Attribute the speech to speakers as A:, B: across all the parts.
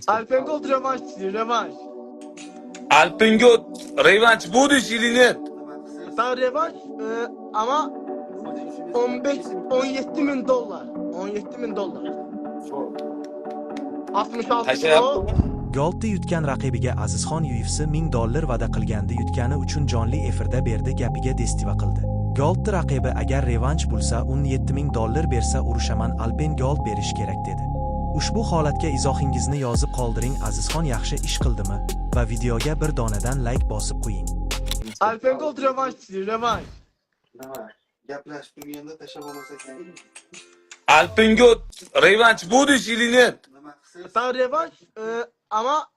A: Alpengold rövanş istiyor, rövanş.
B: Alpingot revanş budur ili net.
A: Daha rövanş ama 17 bin dolar. 17 bin dolar. 66
B: Kaça
A: kilo.
B: yaptı?
C: Goldni yutgan raqibiga Azizxon UFC $1000 va'da qilgandi, yutgani uchun jonli efirda berdi, gapiga destiva qildi. Goldni raqibi agar revansh bo'lsa, $17000 bersa urushaman, Alpen Gold berish kerak dedi. Ushbu holatga izohingizni yozib qoldiring. Azizxon yaxshi ish qildimi? Va videoga bir donadan like bosib qo'ying.
A: Alpengold rövanş istiyor, rövanş.
D: Gaplashib turganda tashlab olmasak
B: Alpingot revanş budur ili net.
D: nima qilsangiz
A: Daha rövanş ama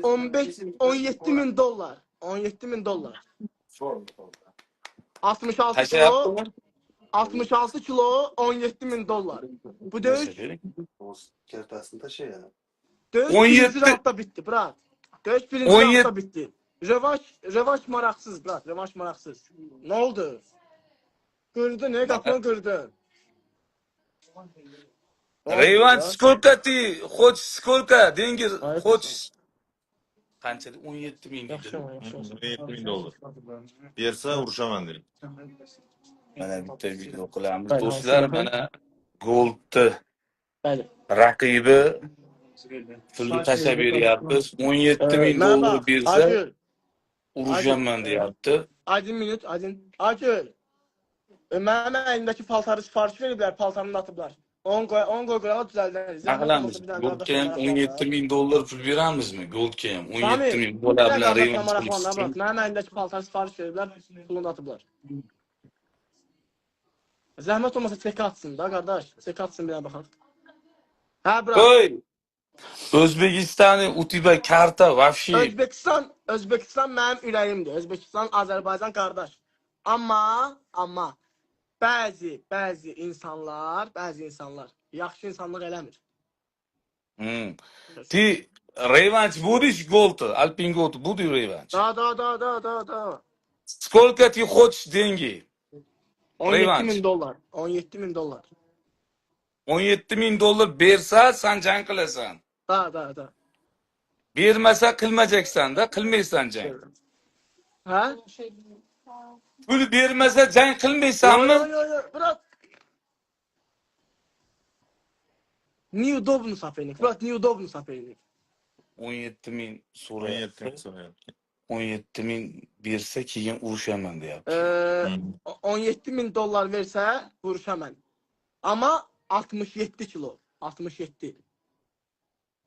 A: 17 bin dolar. 17 bin dolar. 66
B: Kaça
A: kilo.
B: yaptı?
A: 66 kilo 17 bin dolar. Bu dövüş
D: kertasini tashlayadi.
A: dövüş
B: 17
A: birinci roundda bitti brat. Dövüş birinci
B: 17
A: roundda bitti. Rövanş maraksız brat. Rövanş maraksız. Ne oldu? Gördün ne kaplan gördün.
B: Revanş сколько ты хочешь, сколько деньги хочешь? Qanchalik? 17 ming.
E: $17,000 bersa urushaman dedim.
B: Mana bitta video qilamiz do'stlar. Mana Goldni
A: Bəli.
B: raqibi pulni tashlab beryapmiz. 17 ming dollar bersa
A: Acil.
B: urushaman deyapti.
A: Acil minut. Acil. Acil. Mənim əlimdəki paltarı sifariş veriblər. Paltarını atıblar. 10 qoy qorağa düzəldəriz.
B: Aqlamiz. Goldga ham 17 ming dollar pul beramizmi? Goldga ham 17 ming dollar bilan revanş qilish uchun.
A: Mənim əlimdəki paltarı sifariş veriblər. Pulunu atıblar. Zəhmət olmasa çek atsın da qardaş. Çek atsın bir baxaq. Hə bura.
B: Oy! O'zbekistonning u тебя karta вообще.
A: Özbekistan mənim ürəyimdir. Özbekistan, Azərbaycan qardaş. Amma bəzi insanlar yaxşı insanlıq eləmir.
B: Ты revanş будешь Gold, Alpin Gold будет revanş.
A: Da.
B: Сколько ты хочешь деньги?
A: 17 bin dolar. 17 bin dolar.
B: 17 ming dollar bersa sen jang qilasan.
A: Da.
B: Bermasa qilmajaksan da, qilmaysan jang.
A: Hə?
B: Pul bermasa jang qilmaysanmi?
A: Yo. Bırak. Неудобный соперник. Bırak, неудобный соперник.
B: 17 ming
E: 17
B: so'rayapti.
E: ming so'rayapti.
B: 17 ming bersa keyin urushaman deyapti.
A: 17 bin dolar versə vuruşamam. Ama 67 kilo. 67.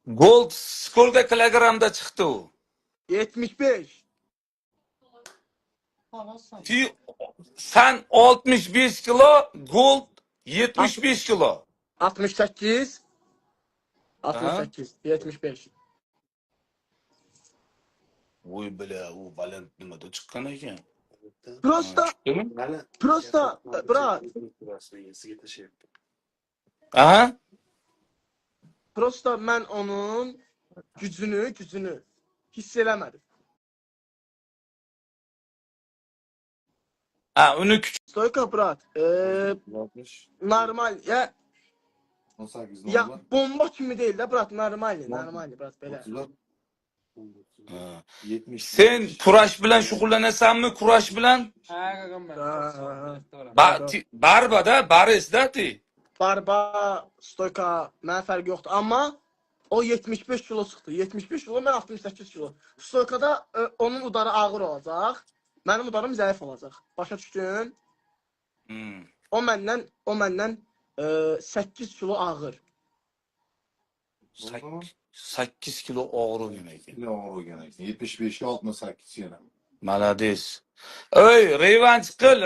B: Gold сколько kilogramda chiqdi u?
A: 75.
B: Sen 65 kilo, Gold 75 kilo.
A: 68. 75.
B: Voy bля, u baland nimada chiqqan ekan.
A: Просто, brat.
D: Yesiga tashlayapti.
B: Aha.
A: Prosta mən onun gücünü hiss eləmədim.
B: Ha, uni küçük.
A: Stoyka brat.
D: 60,
A: Normal ya
D: 18,
A: ya bomba kimi değil de brat, normal brat belə.
D: 34,
B: Ha.
D: 70.
B: Sen kurash bilan shug'ullanasanmi? Kurash bilan? Barbada, barisda ti.
A: Barba, stoyka mənə fərqi yoxdur. Amma o 75 kilo çıxdı. 75 kilo, mən 68 kilo. Stoykada onun udarı ağır olacaq. Mənim udarım zəif olacaq. Başa düşdün? O məndən 8 kilo ağır.
B: 8 kilo og'ir o'ynagan ekan.
E: Ne olur gene. 75'te 68 yana.
B: Malades. Oy, revanş qil,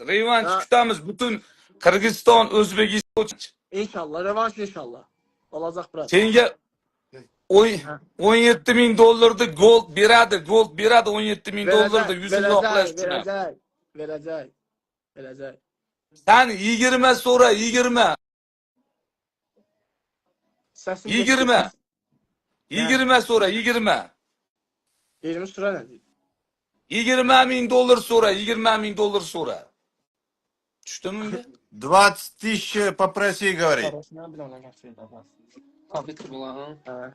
B: revanş kutamiz. Butun Qirg'iziston, O'zbekiston.
A: İnşallah, revanş inşallah. Olacaq brat.
B: Senga 17 ming dollarni Gold beradi 17 ming dollarni yuzini oqlash uchun.
A: Verəcək.
B: Sen 20 sonra 20.
A: Səsim
B: 20. 20 sonra 20.
A: 20 sürə nədir?
B: 20 ming dollar sonra 20 ming dollar sonra. Düştün mü?
E: 20 тысяч попроси, говорит.
F: Tabii bulan.
A: Hə.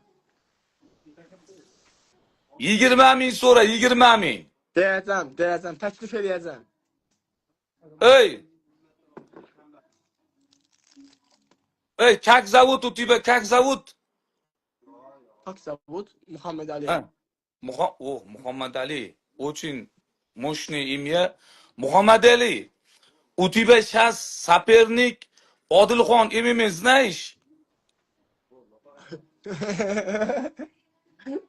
B: 20 min sonra 20 min.
A: Deyəcəm, təklif eləyəcəm.
B: Ey. Ey, как зовут у тебя? Как зовут?
A: Hak Zavud, Muhammed Ali.
B: А, Мухаммад Али. Очень мощное имя. Мухаммад Али. У тебя сейчас соперник Odilxon MMA, знаешь?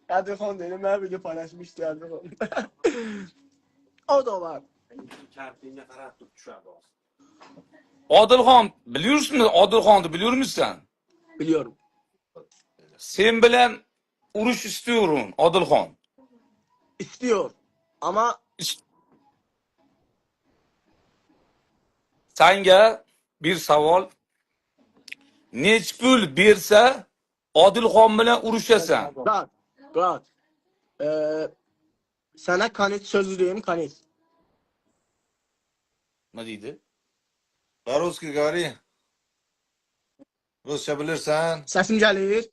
A: Adilxon deyil, mən video paylaşmışdı Adilxon. O da var.
D: Kartingga qarab turib tushadi hozir.
B: Odilxon, biliyorsun mu? Odilxonni biliyor musun?
A: Biliyorum.
B: Sen bilen urush istiyorum Odilxon.
A: İstiyor. Ama
B: Sanga bir savol. Nech pul bersa Odilxon bilan urushasan?
A: Brat. Sana kanit sözü diyeyim, kanit.
B: Ne deydi?
E: По-русски говори. Rusça bilirsen.
A: Səsim gəlir.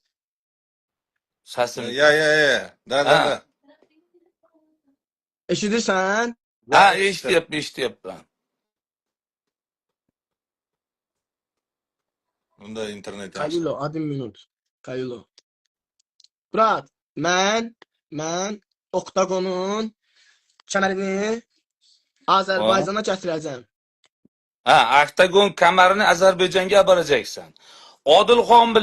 B: Sasim.
E: Ya. Da.
A: Eşidirsən?
B: Ha, eshitayapman.
E: Bunda internet yaxshi.
A: Kayılo, adım minut. Kayılo. Brat, mən Oktagonun kəmərini Azərbaycana gətirəcəm.
B: Ha, Oktagon kamarini Azerbayjonga olib borajaksan. Odilxon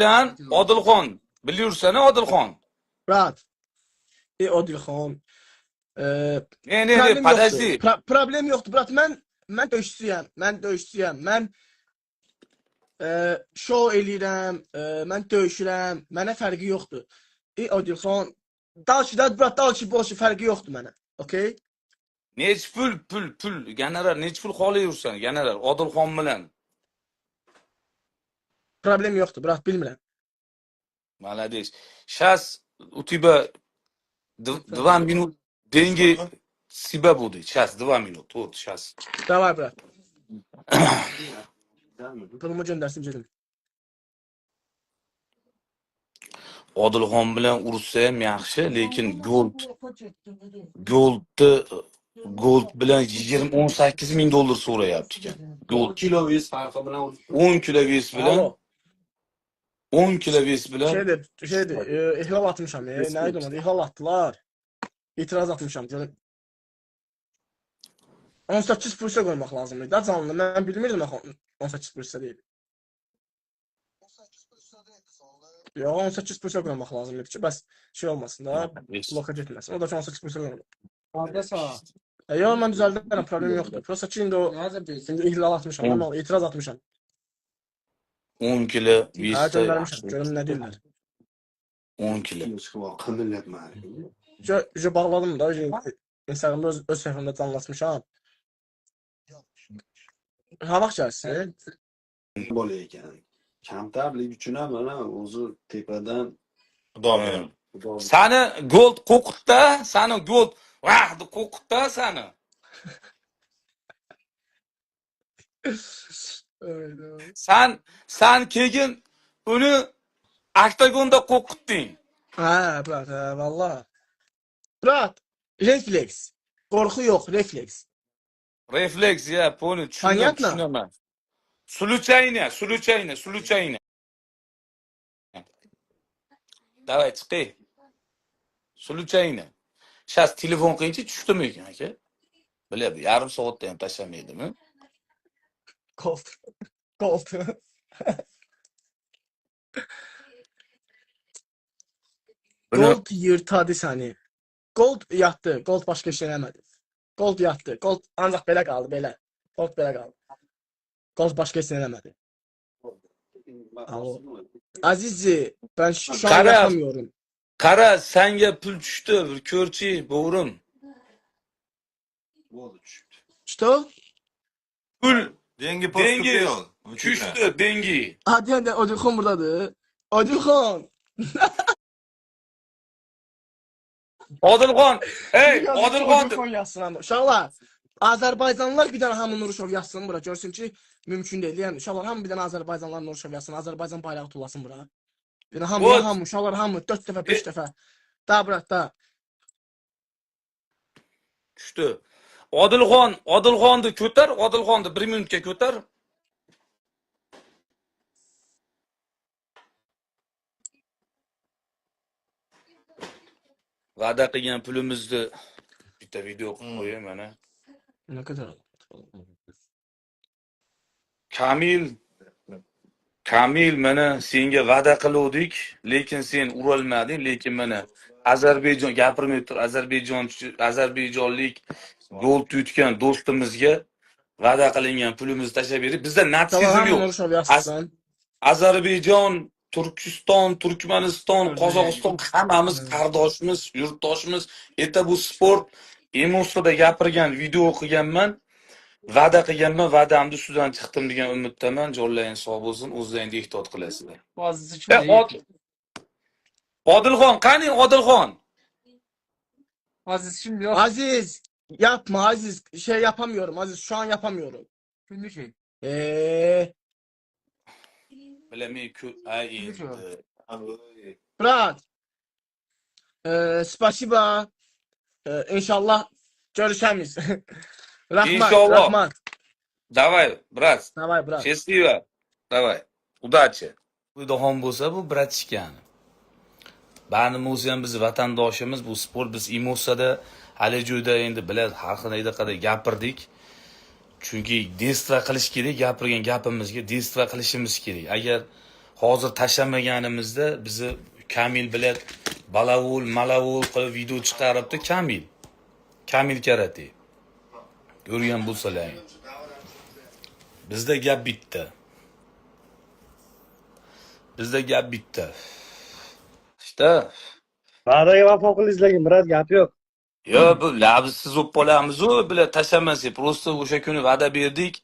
B: biliyorsan Odilxon.
A: Brat, Odilxon.
B: Ne, подожди.
A: Problem yoxdur, brat. Mən döyüşçüyəm. Mən show eləyirəm, mən döyüşürəm. Mənə fərqi yoxdur. Odilxon, brat, boş fərqi yoxdur mənə. Okay?
B: Nech pul. General, nech pul xohlayursan, general Odilxon bilan.
A: Problem yoxdur, brat, bilmirəm.
B: Молодец. Сейчас у тебя 2 минут деньги себя будет. Сейчас 2 минут. Вот сейчас.
A: Davay, brat. Pulumu göndərsin gedim.
B: Odilxon bilan ursa ham yaxshi, lekin gold bilan 18 ming dollar so'rayapti ekan. Gold
D: Kilo vez farqi bilan
B: 10 kilo ves bilan 10 kilo ves bilan
A: Şeydir, ihlal atmışam. Nə idi ona? İhlal atdılar. İtiraz atmışam. 18 pulsa qoymaq lazımdır. Da canlı. Mən bilmirdim axı 18 pulsa deyil. Yox, 18 pulsa qoymaq lazımdır ki, bəs şey olmasın da, bloka getməsin. O da 18 pulsa qoymaq.
F: Adresa.
A: Yox, mən düzəldirəm, problem yoxdur. Prosta ki, indi ihlal atmışam, amma etiraz atmışam.
B: 10 kilo
A: Hə,
B: ves.
A: göndərmişəm, görüm nə deyirlər.
B: 10 kilo.
D: qimillatma.
A: Bağladım da, Instagramda öz səhifəmdə canlatmışam. Ha vaxt gəlsin?
D: Bola ekan. Kamtarlik uchun ham mana o'zi tepadan
E: Xudo bilan.
B: Sani gold qo'qitda, sani gold vahdi qo'qitda sani. Sen keyin uni Oktagonda qo'qitding.
A: Hə, brat, valla. Brat, refleks. Qorxu yox, refleks.
B: Refleks ya, po'ni
A: Понятно?
B: tushunaman. Случайно. Давай, chiqay. Случайно. Сейчас telefon qilingchi, tushdimi ekan aka? Biladi, yarim soatda ham tashlamaydimi?
A: Gold. Gold yırtadı səni. Gold yatdı. Gold başqa şey eləmədi. Gold yatdı. Gold ancaq belə qaldı, belə. Gold belə qaldı. Gold başqa şey eləmədi. Azizci, ben şu an
B: Kara.
A: yapamıyorum.
B: Qara, senga pul tushdi, bir ko'rchi, bo'g'rim.
D: bo'ldi tushibdi.
A: Что?
B: Pul
E: Dengi postupil.
B: tushdi, dengi.
A: Hadi Odilxon buradadır. Odilxon.
B: Odilxon, ey, Odilxon.
A: Odilxon yazsın ama. Uşaqlar, Azərbaycanlılar bir dənə hamı Nuruşov yazsın bura. Görsün ki, mümkün deyil. Yəni uşaqlar hamı bir dənə Azərbaycanlılar Nuruşov yazsın. Azərbaycan bayrağı tullasın bura. Yani hamı,
B: Vot.
A: hamı, uşaqlar hamı 4 dəfə, 5 dəfə. Da bırak da.
B: Tushdi. Odilxonni ko'tar, Odilxonni 1 minutga ko'tar. Va'da qilgan pulimizni bitta video qilib qo'yay mana.
A: Ne kadar?
B: Kamil mana senga va'da qiluvdik, lekin sen urolmading, lekin mana Ozarbayjon gapirmay tur, Ozarbayjonlik gol tutgan do'stimizga va'da qilingan pulimizni tashlab berdik. Bizda
A: Tamam,
B: natsizm
A: hamı
B: yo'q.
A: konuşma yazsın.
B: Ozarbayjon, Turkiston, Turkmaniston, Qozog'iston hammamiz qardoshimiz, yurtdoshimiz. Eta bu sport emosiyada gapirgan, video o'qiganman. Va'da qilganman, va'damni ustidan chiqdim degan umiddaman. Jonlaring sog' bo'lsin, o'zlaringiz ehtiyot qilasizlar.
F: Aziz için
B: E,
F: değil.
B: Odilxon, qani Odilxon?
F: Aziz için yok.
A: Aziz, yapma Aziz. Şey yapamıyorum Aziz, şu an yapamıyorum.
F: Günlük şey.
B: Bilamay ay endi.
A: Brat. Spasiba. İnşallah görüşemiz. Rahmat,
B: İnşallah.
A: rahmat.
B: Давай, брат.
A: Давай, brat.
B: Счастливо. Давай. Удачи. Uydaxon bo'lsa bu bratishkan. Ba'ni o'zi ham biz vatandoshimiz, bu sport biz emosiyada hali joyda endi biladi, haqida qadar gapirdik. Chunki destva qilish kerak, gapirgan gapimizga destva qilishimiz kerak. Agar hozir tashlamaganimizda bizni Kamil bilan balavul, malavul qilib video chiqaribdi Kamil. Kamil karate. Ko'rgan bo'lsalar. Bizda gap bitta. İşte.
G: Va'daga vafo qildingiz, lekin biroz gap yo'q.
B: Yo bu labsiz bo'lamiz u bile tashlamaslik. Prosta o'sha kuni va'da berdik.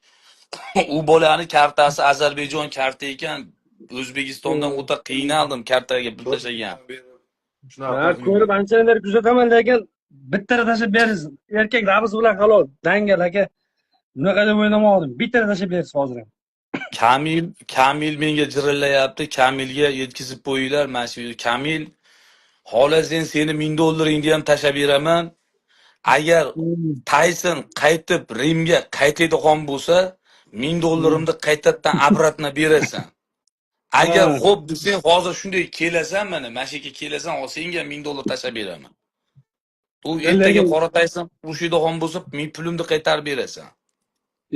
B: U bolani kartasi Ozarbayjon karta ekan. O'zbekistondan o'ta qiynaldim kartaga pul tashlagan.
G: Ko'rib anchalar kuzataman, lekin bittada tashlab berasiz. Erkak rabisi bilan halol. Dangal aka. Bunaqa deb o'ylamoqdim. Bittada tashlab berasiz hozir ham.
B: Kamil menga jirillayapti. Kamilga yetkazib qo'yinglar. Mana shu Kamil, xohlasan seni $1000 ham tashlab beraman. Agar Tayson qaytib Rimga qaytadigan bo'lsa, $1000 qaytadan obratno berasan. Agar xo'p sen hozir shunday kelasan, mana shu yerga kelasan, senga $1000 tashlab beraman. U ertaga qora Tayson urushadigan bo'lsa, men pulimni qaytarib berasan.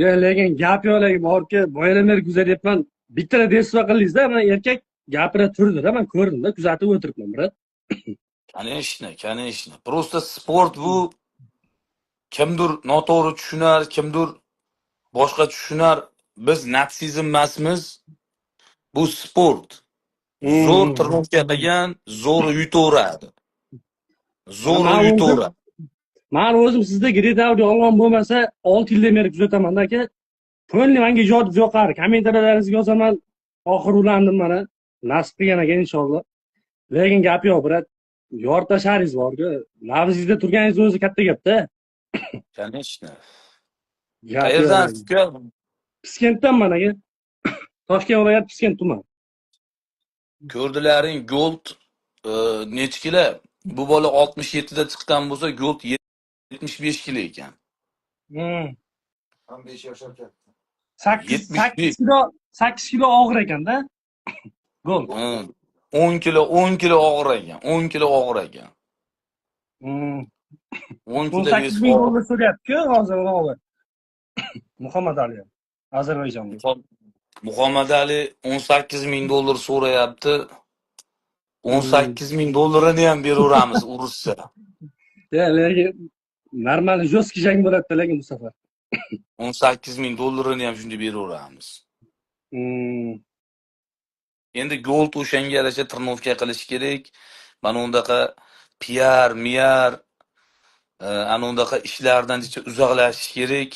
G: Yo'q, lekin gap yo'q, lekin borki, boyalar kuzatyapman. Bittada destva qildingiz-da, mana erkak gapira turdi-da, men ko'rdim-da, kuzatib o'tiribman, brat.
B: Конечно. Просто sport bu kimdir noto'g'ri tushunar, kimdir boshqa tushunar. Biz natsizm emasmiz. Bu sport. Zo'r tirnoqqa qilgan, zo'r yutaveradi.
G: Men o'zim sizda Gredavdi olgan bo'lmasa, 6 yildan beri kuzataman aka. Ko'nglim menga ijod yoqar. Kommentariyalaringizga yozaman. Oxir ulandim mana. Nasib qilgan ekan inshaalloh. Lekin gap yo'q, brat. Yortasharingiz bor-ku. Navzingizda turganingiz o'zi katta gap-da.
B: Конечно.
G: Gap
B: Qayerdan
G: yo'q.
B: tugan?
G: Piskentdanman aka. Toshkent viloyati Piskent tuman.
B: Ko'rdilaring Gold nechi kilo? Bu bola 67 da chiqqan bo'lsa, Gold 75 kilo ekan.
D: 15 yoshlar katta.
G: 8 kilo og'ir ekanda. Gol.
B: 10 kilo og'ir ekan. 10 kilo og'ir ekan. 10 kilo
G: 18 ming dollar so'rayapti-ku hozir o'g'li. Muhammad Ali. Ozarbayjonlik.
B: Muhammad Ali $18,000 so'rayapti. $18,000 ham beraveramiz urushsa.
G: Lekin normal jo'ski jang bo'ladi, lekin bu safar.
B: $18,000 ham shunday beraveramiz. Endi Gold o'shanga yarasha tirnovka qilish kerak. Mana undaqa PR, miyar, ana undaqa ishlardan uzoqlashish kerak.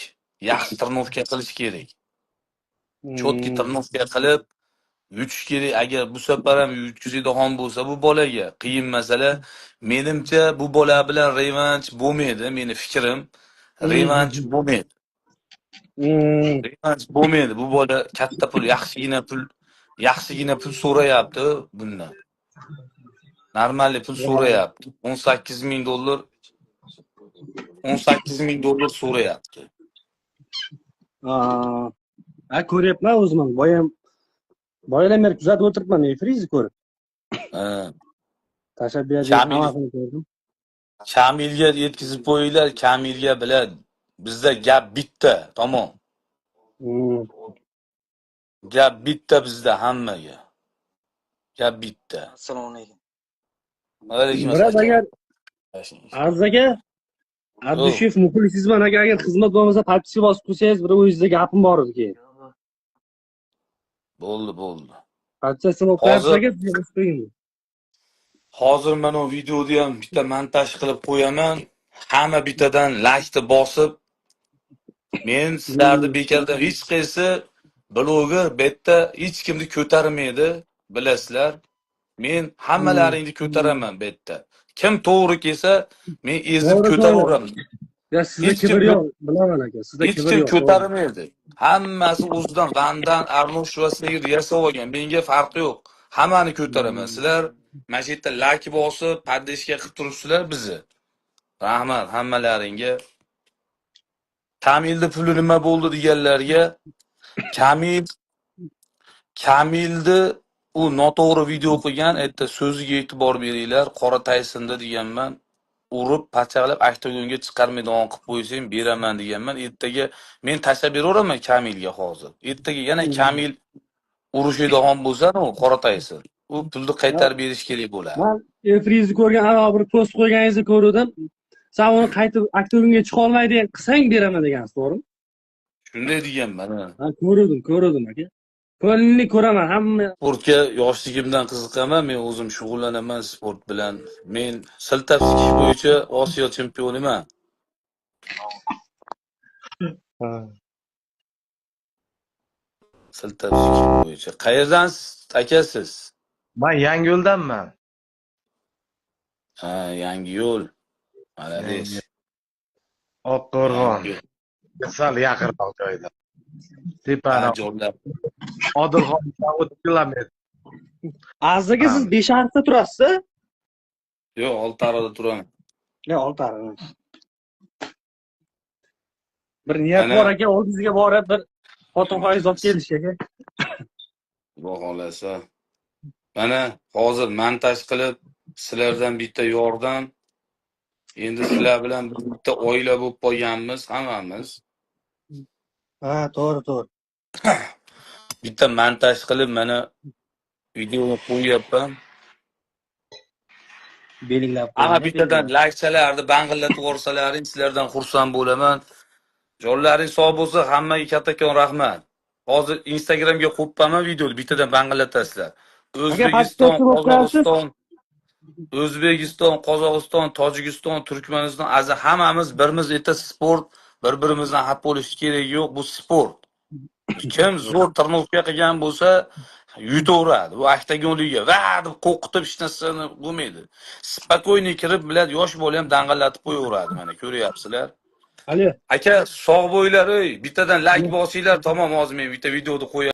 B: Yaxshi tirnovka qilish kerak. Chotki tirnovka qilib yutish kerak. Agar bu safar ham yutkazadigan bo'lsa bu bolaga qiyin masala. Menimcha bu bola bilan revanch bo'lmaydi, meni fikrim. Revanch bo'lmaydi. Bu bola katta pul, yaxshigina pul yaxshigina pul so'rayapti bundan. Normalniy pul so'rayapti. 18 ming dollar 18 ming dollar so'rayapti.
G: Ko'ryapman o'zim ham. Boyadan beri kuzatib o'tiribman efirizni ko'rib.
B: Ha.
G: Tashabbiyotning
B: Kamil
G: hammasini ko'rdim.
B: Kamilga yetkazib qo'yinglar, Kamilga biladi. Bizda gap bitta, tamom.
G: Hmm.
B: Gap bitta bizda hammaga. Gap bitta.
H: Assalomu alaykum.
B: Alaykum
G: Biroz agar
B: assalom.
G: Arz aka, Abdushev muxlisizman aka, agar xizmat bo'lmasa podpiska bosib qo'ysangiz, bir o'zingizda gapim bor edi keyin.
B: Bo'ldi.
G: Podpiska bo'lib qo'yapsiz aka, sizga bosib qo'ying.
B: Hozir mana bu videoni ham bitta montaj qilib qo'yaman. Hamma bittadan like bosib, men sizlarni bekardan hech qaysi bloger betda hech kimni ko'tarmaydi, bilasizlar. Men hammalaringni ko'taraman betda. Kim to'g'ri kelsa, men ezib
G: To'g'ri,
B: ko'taraveraman.
G: Ya sizda
B: Hech kim
G: kibr yo'q, bilaman aka. Sizda
B: Hech
G: kibr
B: kim
G: yo'q.
B: ko'tarmaydi. Hammasi o'zidan Vandan, Arnold Schwarzenegger yasab olgan. Menga farqi yo'q. Hammani ko'taraman. Sizlar mana shu yerda like bosib, podpishka qilib turibsizlar bizni. Rahmat hammalaringga. Kamilni puli nima bo'ldi deganlarga, Kamilni u noto'g'ri video qilgan, aytdi so'ziga e'tibor beringlar, Qora Taysonda deganman. Urib, pachaqlab oktagonga chiqarmaydigan qilib qo'ysang beraman deganman. Ertaga men tashlab beraveraman Kamilga hozir. Ertaga yana Kamil urushadigan bo'lsa, u Qora Tayson. U pulni qaytarib berish kerak bo'ladi.
G: Men efirizni ko'rgan avval bir post qo'yganingizni ko'rdim. Sen uni qaytib oktagonga chiqa olmaydigan qilsang beraman degansiz, to'g'rimi?
B: Shunday deganman.
G: Ha, ko'rdim aka. Ko'ngilli ko'raman hamma.
B: Sportga yoshligimdan qiziqaman. Men o'zim shug'ullanaman sport bilan. Men siltab sikish bo'yicha Osiyo chempioniman. Siltab sikish bo'yicha. Qayerdansiz, aka siz?
I: Men Yangiyo'ldanman.
B: Ha, Yangiyo'l. Malades.
I: Oqqo'rg'on. Sal yaqinroq joyda. Tepani
B: Jo'llar.
I: Odilxondan 30 kilometr.
G: Azzaga siz Besharqda turasiz?
B: Yo'q, Oltiariqda turaman.
G: Ya, Oltiariq. Bir niyat
B: Mana-
G: bor aka, oldingizga borib bir xotinxoningiz olib kelish aka.
B: Xudo xolasa. Mana hozir montaj qilib sizlardan bitta yordam. Endi sizlar bilan bitta oila bo'lib qolganmiz hammamiz.
G: Ha, to'g'ri.
B: Bitta montaj qilib mana videoni qo'yyapman.
G: Belgilab
B: Hamma bittadan like-chalarni bang'illatib yuborsalaring sizlardan xursand bo'laman. Jonlaring sog' bo'lsa, hammaga kattakon rahmat. Hozir Instagramga qo'yibman videoni, bittadan bang'illatasizlar. O'zbekiston, Qozog'iston, Tojikiston, Turkmaniston, azi hammamiz birimiz eta sport, bir-birimizdan xafa bo'lish kerak yo'q, bu sport. Kim zo'r tirnovka qilgan bo'lsa, yutaveradi. Bu oktagonliga va deb qo'rqitib hech narsani bo'lmaydi. Spakoyniy kirib biladi, yosh bola ham dang'illatib qo'yaveradi. Mana ko'ryapsizlar.
G: Ali,
B: Aka, sog' bo'linglar, bittadan like bosinglar, tamom, hozir men bitta videoni qo'yaman.